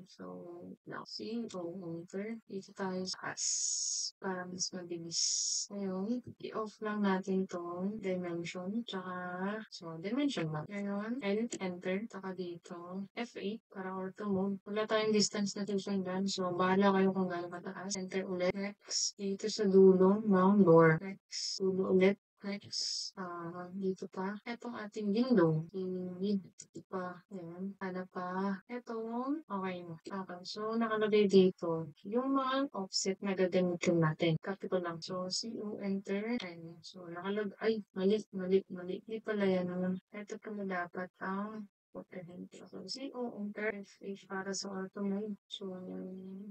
So, now, over. Dito tayo sa as para mas mabilis. Ngayon, i-off lang natin tong dimension, dimension lang. Ngayon, enter, taka dito, F8 para auto mode. Wala tayong distance na susundan, so bahala kayo kung gaano kataas. Enter ulit. Next, dito sa dulo ng door. Next, dulo ulit. Next, dito pa. Itong ating window. Dito pa. Ayan. Hanap pa. Itong, okay na. Okay. So, nakalagay dito. Yung mga offset na gagamitin natin. Copy ko lang. So, CO, enter. Ayan. So, ay, mali. Hindi pala yan. Ito pala dapat ang so, CO, enter, F8 para sa auto mode. So,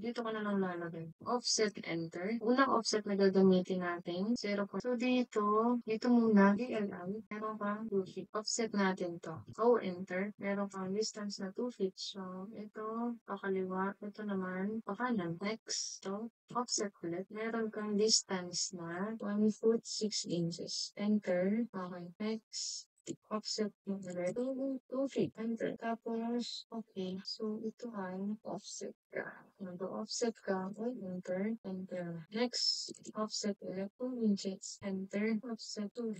dito ka na lang lalagay. Offset, enter. Unang offset na gagamitin natin, 0. So, dito muna, DLI, meron kang 2 feet. Offset natin to. O, enter. Meron kang distance na 2 feet. So, ito, pakaliwa. Ito naman, pakanan. Next, so, offset ulit. Meron kang distance na 1 foot 6 inches. Enter. Okay, next. Offset mo ulit. 2 feet. Enter. Tapos, okay. So, ito ay offset ka. Mag-offset ka. Enter. Enter. Next, offset ulit. 2 inches. Enter. Offset 2.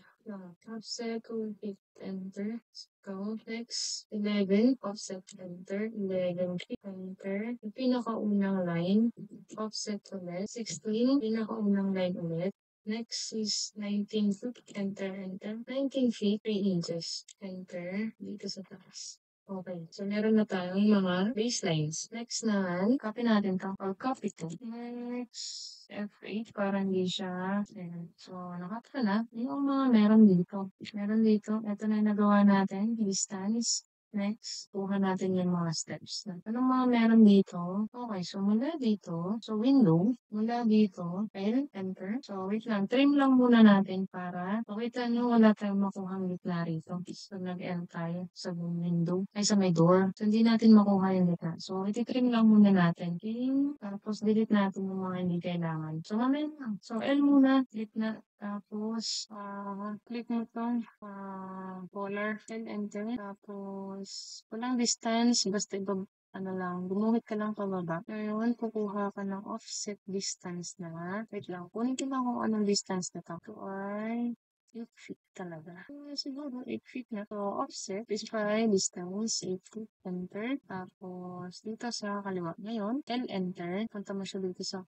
Offset 2 feet. Enter. Go. Next, 11. Offset. Enter. 11 feet. Enter. Yung pinakaunang line. Offset ulit. 16. Pinakaunang line ulit. Next is 19 feet. Enter. 19 feet, 3 inches. Enter. Dito sa taas. Okay. So, meron na tayong mga baselines. Next naman, copy natin to. Or copy to. Next, F8 para hindi siya. Ayan. So, nakapra na. Yung mga meron dito. Meron dito. Ito na yung nagawa natin. Distance. Next, kuha natin yung mga steps. Anong mga meron dito? Okay, so mula dito, so window, mula dito, enter. So wait lang, trim lang muna natin para makita nyo wala tayong makuha gitna rito. So nag-end tayo sa window, ay sa may door. So hindi natin makuha yung gitna. So iti-trim lang muna natin. Trim, tapos delete natin yung mga hindi kailangan. So mamaya lang. So L muna, gitna. Tapos, click mo itong polar and enter. Tapos, walang distance. Basta gumuhit ka lang pababa. Ngayon, kukuha ka ng offset distance na. Wait lang, kunin ko lang kung anong distance na ito. Ito ay 8 feet talaga. Siguro 8 feet na. So, offset, specify distance, 8 feet, enter. Tapos, dito sa kaliwa. Ngayon, L enter. Punta mo siya dito sa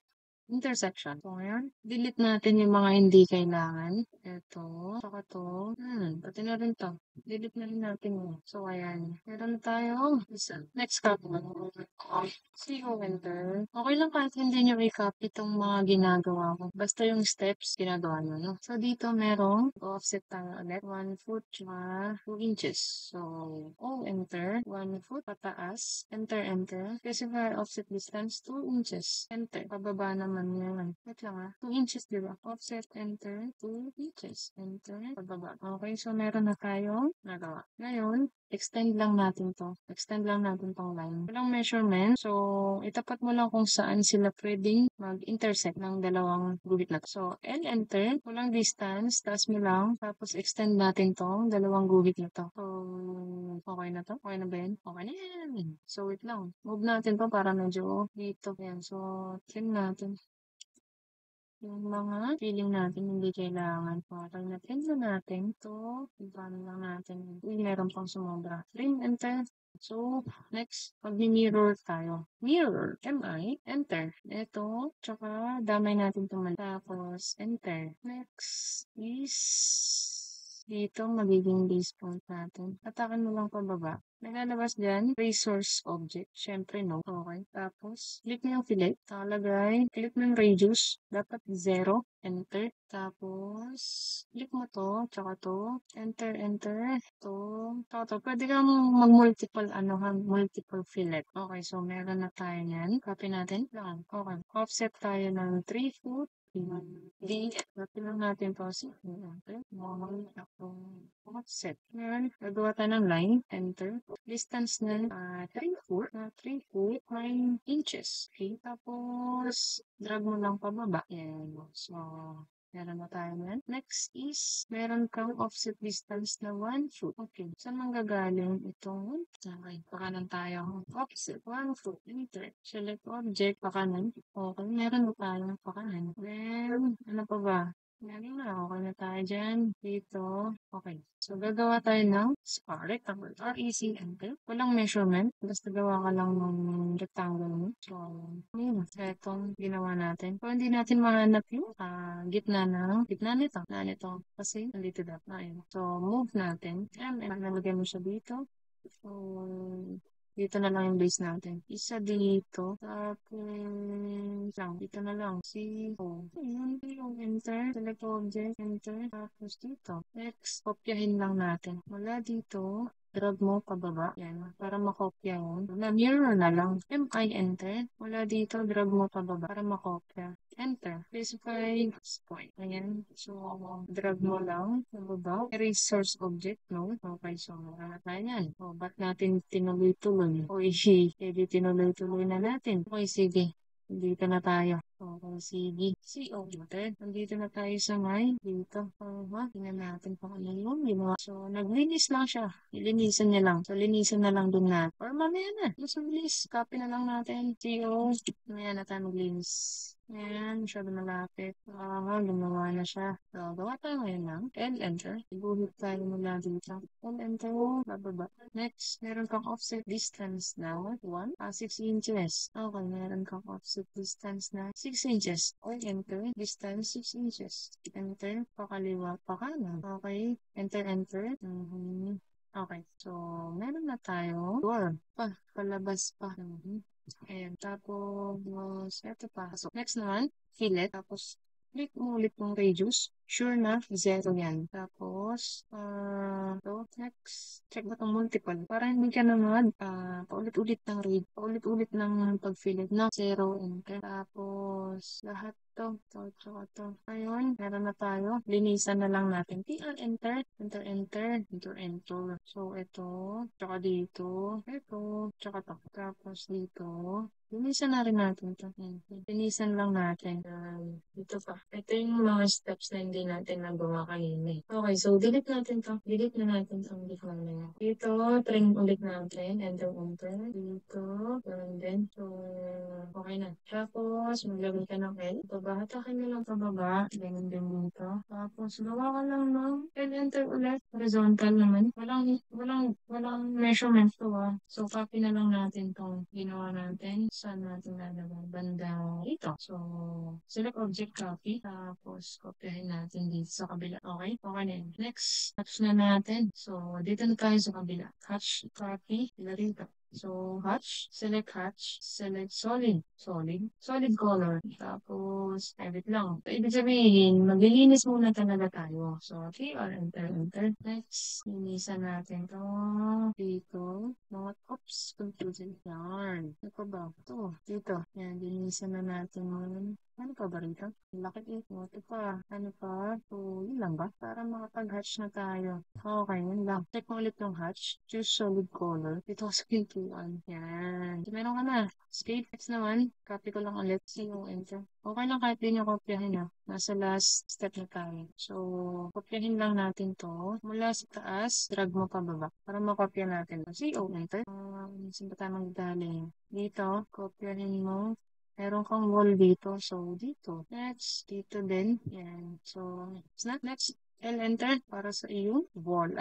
intersection. So, ngayon, delete natin yung mga hindi kailangan. Ito, saka to. Pati na rin to. Delete na rin natin yun. So, ayan. Meron tayo. Isa. Next copy. CO enter. Okay lang kahit hindi nyo i-copy itong mga ginagawa ko. Basta yung steps, ginagawa nyo, no? So, dito merong offset tayo ulit. 1 foot, 2 inches. So, O enter. 1 foot, pataas. Enter, enter. Specify offset distance, 2 inches. Enter. Pababa naman yan. Wait lang 2 inches, diba? Offset, enter. 2 inches. Enter. Pababa. Okay, so meron na tayong nagawa. Ngayon, extend lang natin to. Extend lang natin tong line. Walang measurement. So, itapat mo lang kung saan sila pwedeng mag-intersect ng dalawang guhit na to. So, L enter. Walang distance. Taas mo lang. Tapos, extend natin tong dalawang guhit na to. So, okay na to? Okay na ba yan? Okay na yan. So, wait lang. Move natin to para medyo dito. Yan. So, trim natin. Yung mga feeling natin hindi kailangan. Okay na trim na natin to. Ibano lang natin. Uy, meron pang sumobra. Trim, enter. So, next, mag-mirror tayo. Mirror, MI, enter. Ito, tsaka damay natin ito mali. Tapos, enter. Next is dito magiging base point natin. Atakan mo lang pababa. Nagalabas dyan, resource object. Siyempre, no. Okay. Tapos, click mo yung fillet. Nakalagay. Click mo yung radius. Dapat 0. Enter. Tapos, click mo to. Tsaka to. Enter, enter. To. Tsaka to. Pwede kang mag-multiple, multiple fillet. Okay. So, meron na tayo yan. Copy natin. Lang. Okay. Offset tayo ng 3 foot. D. Copy lang natin to. Okay. Offset. Ngayon, gagawa tayo ng line. Enter. Distance na 3 foot. 3 foot, 9 inches. Okay. Tapos, drag mo lang pababa. Yan. So, Meron na tayo yan. Next is, meron kang offset distance na 1 foot. Okay. Saan manggagaling itong? Okay. Pakanan tayo. Offset 1 foot. Enter. Select object. Pakanan. Okay. Meron na tayo pakanan. Then, ano pa ba? Meron na. Okay na tayo dyan. Dito. Okay. So, gagawa tayo ng rectangle. REC enter. Walang measurement. Basta gawa ka lang ng rectangle mo. So, yun. Itong ginawa natin. Kung hindi natin mahanap yung gitna nito. Kasi, nandito dapat na yun. So, move natin. And, nalagay mo siya dito. So, dito na lang yung base natin. Isa dito. Tapos, dito na lang. Yun yung enter. Select object. Enter. Tapos dito. Next, kopyahin lang natin. Wala dito. Drag mo pababa. Yan. Para makopya yun. Mirror na lang. Enter. Wala dito. Drag mo pababa. Para makopya. Enter. Specify point. Ayan. So, drag mo lang. Pababa. Erase source object. No? Okay. So, wala tayo yan. O, ba't natin tinuloy-tuloy? O, edi tinuloy-tuloy na natin. Okay, sige. Dito na tayo. Okay, sige. Noted. Nandito na tayo sa may dito. Tingnan natin kung ano yung ginawa. So, naglinis lang siya. Ilinisan niya lang. So, linisan na lang dun natin. Or mamaya na. Mas mabilis. Copy na lang natin. Mamaya na tayo maglinis. Ayan, masyado malapit. Gumawa na siya. So, gawa tayo ngayon lang. Enter. Ibuhit tayo mula dito. Enter. Bababa. Next, meron kang offset distance na 6 inches. Okay, meron kang offset distance na 6 inches. Enter. Distance 6 inches. Enter. Pakaliwa, pakanan. Okay. Enter. Okay. So, meron na tayo. Door. Palabas pa. Ayan, tapos, eto pa. So, next naman, fillet. Tapos, click mo ulit yung radius. Sure na, 0 yan. Tapos, next, check mo itong multiple. Para hindi ka naman, paulit-ulit ng paulit-ulit ng pag-fillet na 0, enter. Tapos, lahat to. Ayun, meron na tayo. Linisan na lang natin. enter. So, ito, tsaka dito, ito, tsaka to. Tapos dito, linisan na rin natin ito. Linisan lang natin. Ito pa. Ito yung mga steps na hindi natin nagawa kanina. Okay, so delete natin to. Delete na natin itong gitna na yan. Dito, trim ulit natin. Enter. Dito, and then, so, okay na. Tapos, maglagay ka ng L. Hatakin na lang pababa. Ganun din dito. Tapos, gawa ka lang ng enter ulit. Horizontal naman. Walang measurement to So, copy na lang natin itong ginawa natin. Saan natin lalagay? Banda ito. So, select object copy. Tapos, copyahin natin dito sa kabila. Okay? Okay na yun. Next, hatch na natin. So, dito na tayo sa kabila. Hatch, copy, rito. So, select solid color. Tapos, edit lang. So, ibig sabihin, maglilinis muna talaga tayo. So, enter. Next, linisan natin to dito. Confusing yarn. Ano pa ba? Ito, dito. Yan, linisan na natin. Ano pa ba rito? Laki ito. Ito pa. Ano pa? So, yun lang ba? Para makapag-hatch na tayo. Okay, yun lang. Check mo ulit yung hatch. Choose solid color. Ito sa pintuan. Yan. So, meron ka na. Escape text naman. Copy ko lang ulit. Yung enter. Okay lang kahit din yung kopyahin na. Nasa last step na tayo. So, kopyahin lang natin to. Mula sa taas, drag mo pababa. Para makopya natin. Enter. Saan ba tayo magdali? Dito, kopyahin mo. Meron kang wall dito. So, dito. Next, dito din. Yan. So, next, enter para sa iyong wall.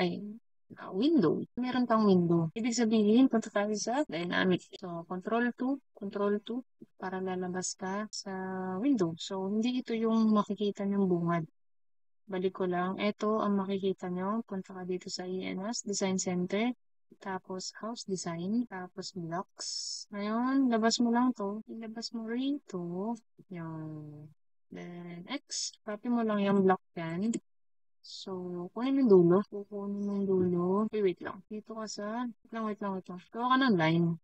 Window. Meron kang window. Ibig sabihin, punta tayo sa dynamic. So, control 2, para lalabas ka sa window. So, hindi ito yung makikita niyong bungad. Balik ko lang. Ito ang makikita nyo. Punta ka dito sa ENS, Design Center. Tapos, house design. Tapos, blocks. Ngayon, labas mo lang to. Ilabas mo rito. Yung, then, X. Copy mo lang yung block yan. So, kunin yung dulo. Kukunin mo yung dulo. Okay, wait lang. Dito ka sa, wait lang. Gawa ka ng line.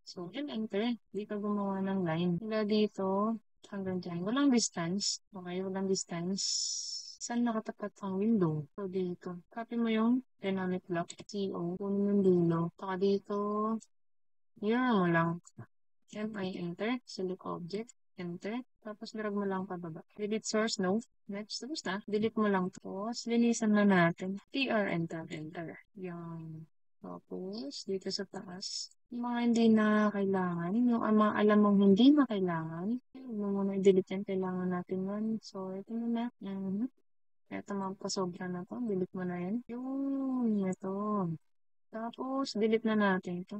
So, enter. Hindi ka gumawa ng line. Mula dito, hanggang dyan. Walang distance. Okay, walang distance. Saan nakatapat ang window? So, dito. Copy mo yung dynamic block. CO. Kunin yung dulo. Saka dito, mirror mo lang. Enter. Select object. Enter. Tapos drag mo lang pababa. Delete source, no. Next, tapos na. Delete mo lang to. Tapos, linisan na natin. TR, enter, enter. Yan. Tapos, dito sa taas. Yung mga hindi na kailangan. Yung mga alam mong hindi na kailangan. Huwag mo muna i-delete yan. Kailangan natin yan. So, ito na. Ito mga pasobra na to. Delete mo na yan. Yung, ito. Tapos, delete na natin ito.